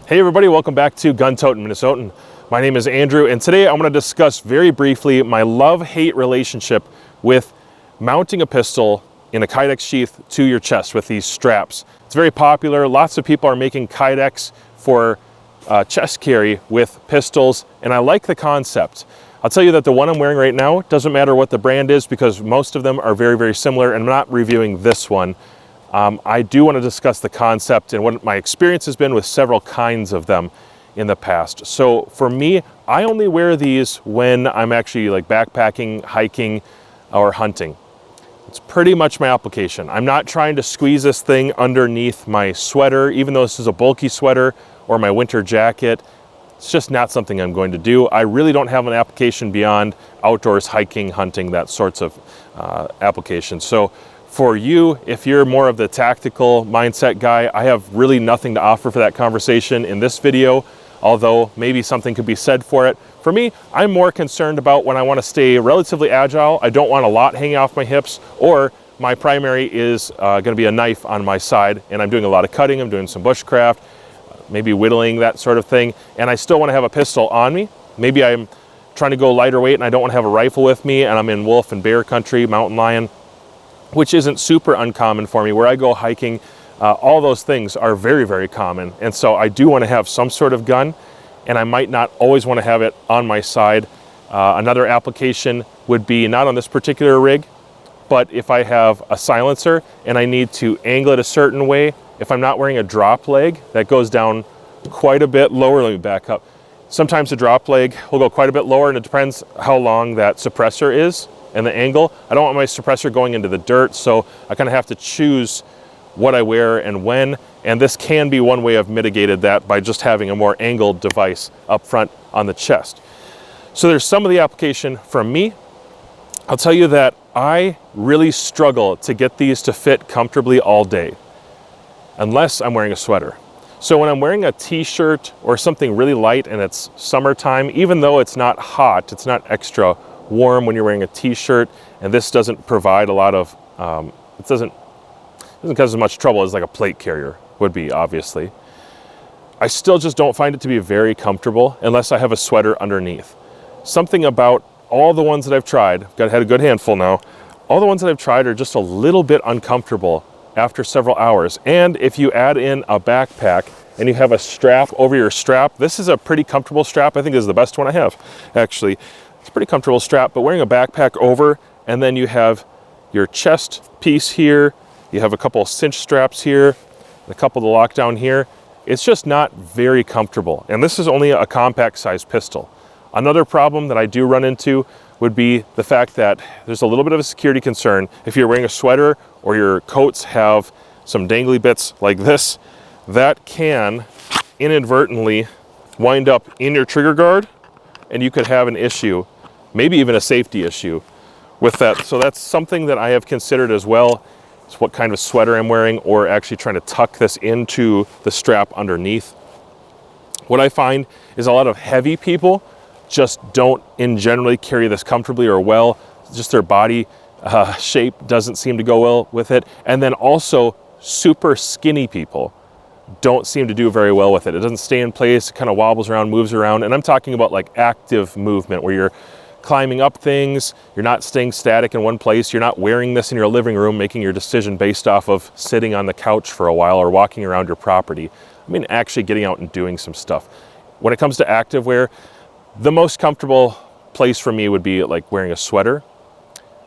Hey everybody, welcome back to Gun Totin' Minnesotan. My name is Andrew, and today I'm going to discuss very briefly my love-hate relationship with mounting a pistol in a Kydex sheath to your chest with these straps. It's very popular. Lots of people are making Kydex for chest carry with pistols, and I like the concept. I'll tell you that the one I'm wearing right now, doesn't matter what the brand is because most of them are very, very similar, and I'm not reviewing this one. I do want to discuss the concept and what my experience has been with several kinds of them in the past. So for me, I only wear these when I'm actually like backpacking, hiking, or hunting. It's pretty much my application. I'm not trying to squeeze this thing underneath my sweater, even though this is a bulky sweater, or my winter jacket. It's just not something I'm going to do. I really don't have an application beyond outdoors, hiking, hunting, that sorts of applications. So for you, if you're more of the tactical mindset guy, I have really nothing to offer for that conversation in this video, although maybe something could be said for it. For me, I'm more concerned about when I want to stay relatively agile. I don't want a lot hanging off my hips, or my primary is going to be a knife on my side, and I'm doing a lot of cutting, I'm doing some bushcraft, maybe whittling, that sort of thing, and I still want to have a pistol on me. Maybe I'm trying to go lighter weight and I don't want to have a rifle with me, and I'm in wolf and bear country, mountain lion, which isn't super uncommon for me. Where I go hiking, all those things are very, very common. And so I do want to have some sort of gun, and I might not always want to have it on my side. Another application would be not on this particular rig, but if I have a silencer and I need to angle it a certain way, if I'm not wearing a drop leg that goes down quite a bit lower, let me back up. Sometimes the drop leg will go quite a bit lower, and it depends how long that suppressor is and the angle. I don't want my suppressor going into the dirt, so I kind of have to choose what I wear and when, and this can be one way I've mitigated that by just having a more angled device up front on the chest. So there's some of the application from me. I'll tell you that I really struggle to get these to fit comfortably all day, unless I'm wearing a sweater. So when I'm wearing a t-shirt or something really light and it's summertime, even though it's not hot, it's not extra warm when you're wearing a t-shirt, and this doesn't provide a lot of, it doesn't cause as much trouble as like a plate carrier would be, obviously. I still just don't find it to be very comfortable unless I have a sweater underneath. Something about all the ones that I've tried, I've had a good handful now, all the ones that I've tried are just a little bit uncomfortable after several hours. And if you add in a backpack and you have a strap over your strap, this is a pretty comfortable strap. I think this is the best one I have, actually. It's a pretty comfortable strap, but wearing a backpack over, and then you have your chest piece here, you have a couple of cinch straps here, a couple to lock down here, it's just not very comfortable. And this is only a compact size pistol. Another problem that I do run into would be the fact that there's a little bit of a security concern. If you're wearing a sweater or your coats have some dangly bits like this, that can inadvertently wind up in your trigger guard, and you could have an issue, maybe even a safety issue with that. So that's something that I have considered as well, is what kind of sweater I'm wearing, or actually trying to tuck this into the strap underneath. What I find is a lot of heavy people just don't in generally carry this comfortably or well. Just their body shape doesn't seem to go well with it. And then also super skinny people don't seem to do very well with it. It doesn't stay in place, it kind of wobbles around, moves around. And I'm talking about like active movement where you're climbing up things, you're not staying static in one place, you're not wearing this in your living room, making your decision based off of sitting on the couch for a while or walking around your property. I mean, actually getting out and doing some stuff. When it comes to active wear, the most comfortable place for me would be like wearing a sweater.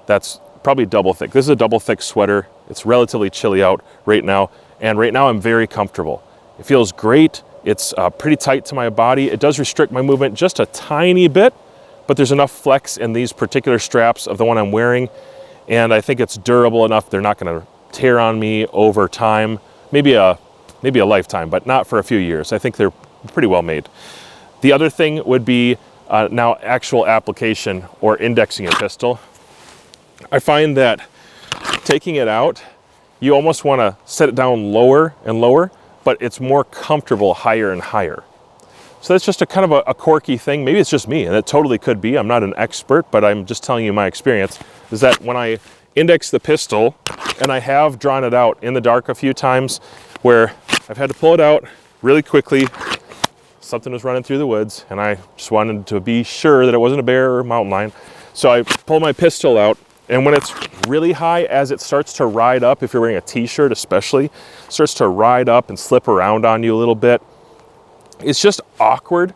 That's probably double thick. This is a double thick sweater. It's relatively chilly out right now. And right now I'm very comfortable. It feels great. It's pretty tight to my body. It does restrict my movement just a tiny bit, but there's enough flex in these particular straps of the one I'm wearing. And I think it's durable enough. They're not gonna tear on me over time. Maybe a lifetime, but not for a few years. I think they're pretty well made. The other thing would be now actual application or indexing a pistol. I find that taking it out, you almost want to set it down lower and lower, but it's more comfortable higher and higher. So that's just a kind of a quirky thing. Maybe it's just me, and it totally could be. I'm not an expert, but I'm just telling you my experience, is that when I index the pistol, and I have drawn it out in the dark a few times, where I've had to pull it out really quickly, something was running through the woods, and I just wanted to be sure that it wasn't a bear or a mountain lion. So I pull my pistol out, and when it's really high, as it starts to ride up, if you're wearing a t-shirt especially, it starts to ride up and slip around on you a little bit. It's just awkward,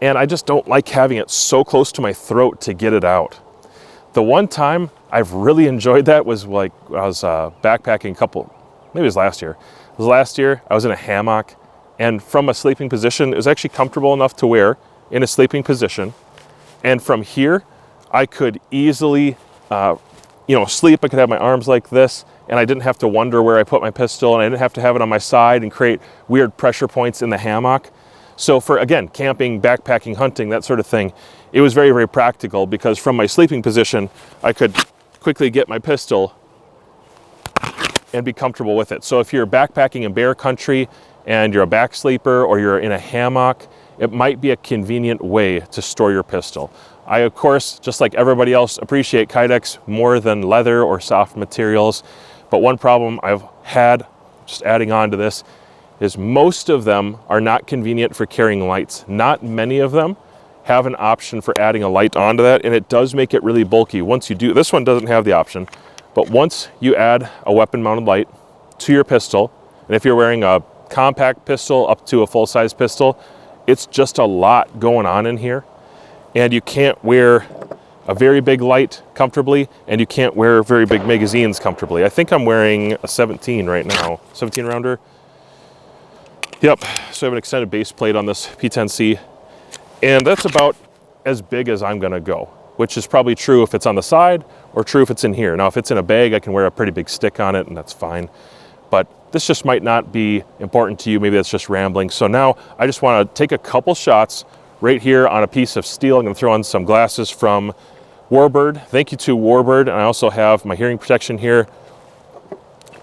and I just don't like having it so close to my throat to get it out. The one time I've really enjoyed that was like I was backpacking maybe it was last year. It was last year, I was in a hammock, and from a sleeping position, it was actually comfortable enough to wear in a sleeping position. And from here, I could easily, sleep. I could have my arms like this, and I didn't have to wonder where I put my pistol, and I didn't have to have it on my side and create weird pressure points in the hammock. So for, again, camping, backpacking, hunting, that sort of thing, it was very, very practical because from my sleeping position, I could quickly get my pistol and be comfortable with it. So if you're backpacking in bear country and you're a back sleeper or you're in a hammock, it might be a convenient way to store your pistol. I, of course, just like everybody else, appreciate Kydex more than leather or soft materials. But one problem I've had, just adding on to this, is most of them are not convenient for carrying lights. Not many of them have an option for adding a light onto that, and it does make it really bulky. Once you do, this one doesn't have the option, but once you add a weapon-mounted light to your pistol, and if you're wearing a compact pistol up to a full-size pistol, it's just a lot going on in here, and you can't wear a very big light comfortably, and you can't wear very big magazines comfortably. I think I'm wearing a 17 right now, 17 rounder. Yep, so I have an extended base plate on this P10C, and that's about as big as I'm gonna go, which is probably true if it's on the side or true if it's in here. Now, if it's in a bag, I can wear a pretty big stick on it, and that's fine. But this just might not be important to you. Maybe that's just rambling. So now I just wanna take a couple shots right here on a piece of steel. I'm gonna throw on some glasses from Warbird. Thank you to Warbird. And I also have my hearing protection here.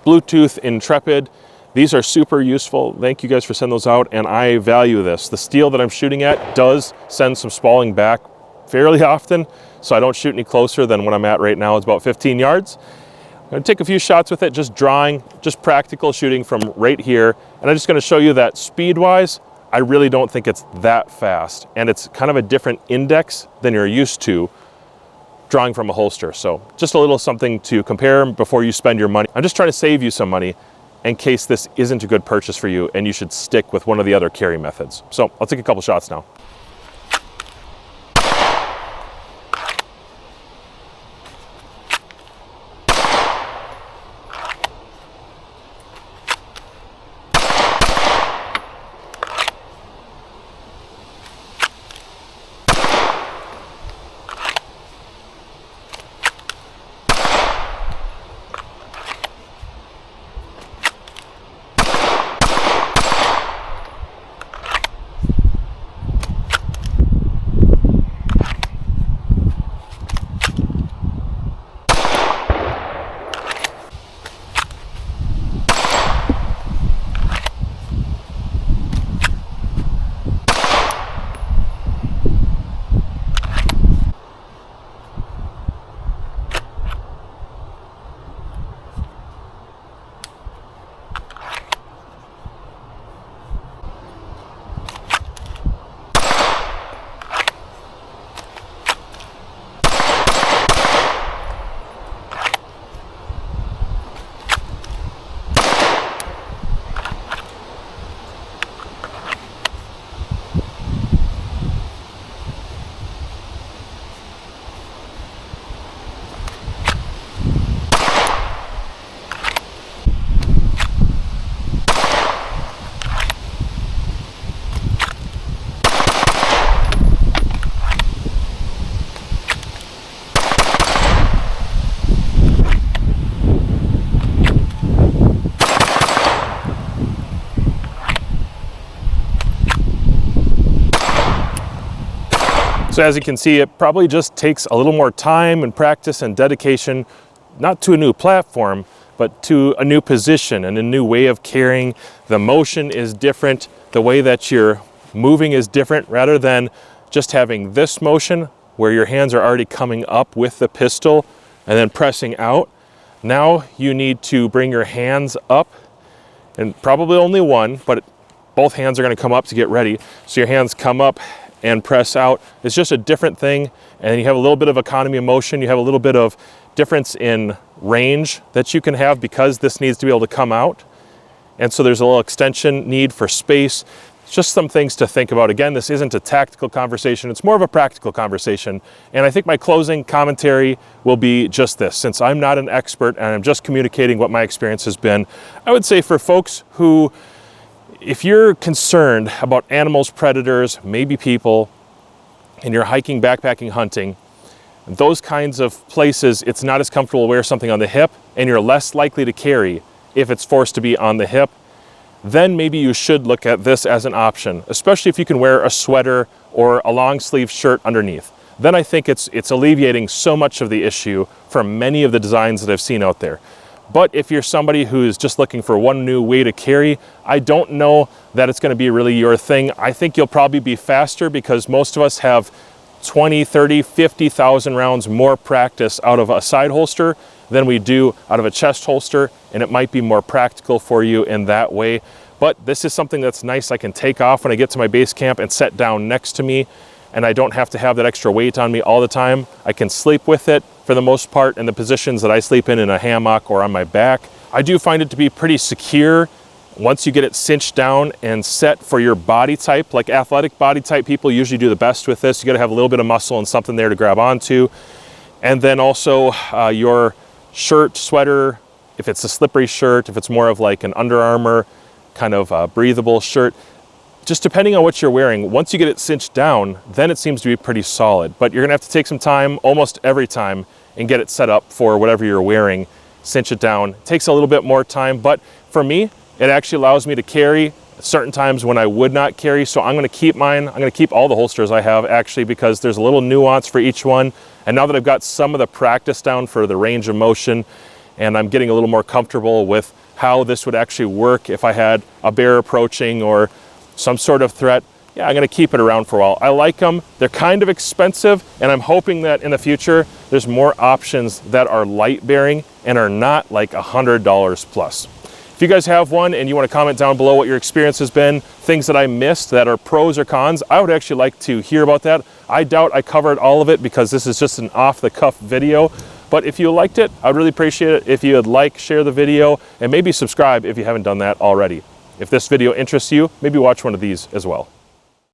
Bluetooth Intrepid. These are super useful. Thank you guys for sending those out, and I value this. The steel that I'm shooting at does send some spalling back fairly often, so I don't shoot any closer than what I'm at right now. It's about 15 yards. I'm gonna take a few shots with it, just drawing, just practical shooting from right here, and I'm just gonna show you that speed-wise, I really don't think it's that fast, and it's kind of a different index than you're used to drawing from a holster. So just a little something to compare before you spend your money. I'm just trying to save you some money in case this isn't a good purchase for you and you should stick with one of the other carry methods. So I'll take a couple shots now. So as you can see, it probably just takes a little more time and practice and dedication, not to a new platform, but to a new position and a new way of carrying. The motion is different. The way that you're moving is different, rather than just having this motion where your hands are already coming up with the pistol and then pressing out. Now you need to bring your hands up, and probably only one, but both hands are going to come up to get ready. So your hands come up and press out. It's just a different thing. And you have a little bit of economy of motion. You have a little bit of difference in range that you can have because this needs to be able to come out. And so there's a little extension need for space. Just some things to think about. Again, this isn't a tactical conversation, it's more of a practical conversation. And I think my closing commentary will be just this. Since I'm not an expert and I'm just communicating what my experience has been, I would say for folks who, if you're concerned about animals, predators, maybe people, and you're hiking, backpacking, hunting, those kinds of places, it's not as comfortable to wear something on the hip, and you're less likely to carry if it's forced to be on the hip, then maybe you should look at this as an option, especially if you can wear a sweater or a long sleeve shirt underneath. Then I think it's alleviating so much of the issue for many of the designs that I've seen out there. But if you're somebody who's just looking for one new way to carry, I don't know that it's going to be really your thing. I think you'll probably be faster because most of us have 20, 30, 50,000 rounds more practice out of a side holster than we do out of a chest holster, and it might be more practical for you in that way. But this is something that's nice. I can take off when I get to my base camp and set down next to me, and I don't have to have that extra weight on me all the time. I can sleep with it for the most part in the positions that I sleep in a hammock or on my back. I do find it to be pretty secure once you get it cinched down and set for your body type. Like athletic body type people usually do the best with this. You got to have a little bit of muscle and something there to grab onto. And then also your shirt, sweater, if it's a slippery shirt, if it's more of like an Under Armour kind of breathable shirt, just depending on what you're wearing, once you get it cinched down, then it seems to be pretty solid. But you're gonna have to take some time, almost every time, and get it set up for whatever you're wearing, cinch it down. It takes a little bit more time, but for me, it actually allows me to carry certain times when I would not carry. So I'm gonna keep mine. I'm gonna keep all the holsters I have actually, because there's a little nuance for each one. And now that I've got some of the practice down for the range of motion, and I'm getting a little more comfortable with how this would actually work if I had a bear approaching or some sort of threat, yeah, I'm gonna keep it around for a while. I like them. They're kind of expensive, and I'm hoping that in the future, there's more options that are light bearing and are not like $100 plus. If you guys have one and you want to comment down below what your experience has been, things that I missed that are pros or cons, I would actually like to hear about that. I doubt I covered all of it because this is just an off-the-cuff video. But if you liked it, I'd really appreciate it if you would like, share the video, and maybe subscribe if you haven't done that already. If this video interests you, maybe watch one of these as well.